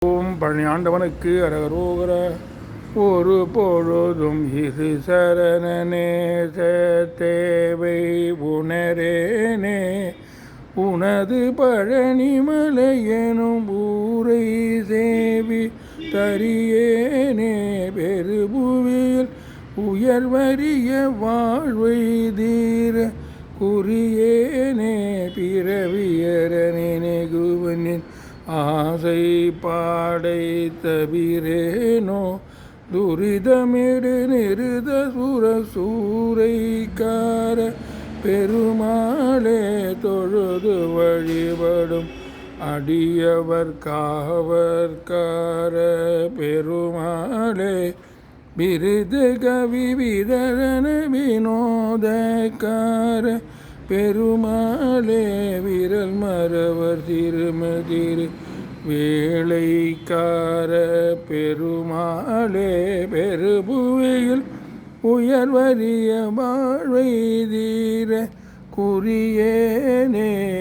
ஓம் பழனி ஆண்டவனுக்கு அரகரோகர. ஒரு பொழுதும் இரு சரணனே தேவை உணரேனே. உனது பழனிமலை எனும் ஊரை சேவி தரியேனே. பெருபுவியில் உயர்வரிய வாழ்வை தீர குறியேனே. பிறவியற நினைகுவனின் ஆசை பாடை தவிரேனோ. துரிதமிடு நிருத சுர சூரைக்கார பெருமாளே. தொழுது வழிபடும் அடியவர் காவற்கார பெருமாளே. விருது கவி விதரண வினோதக்கார பெருமாளே. விரல் மறவர் திருமதிரு வேளைக்கார பெருமாளே. பெருபுவியில் உயர்வரிய வாழ்வை தீர குறியேனே.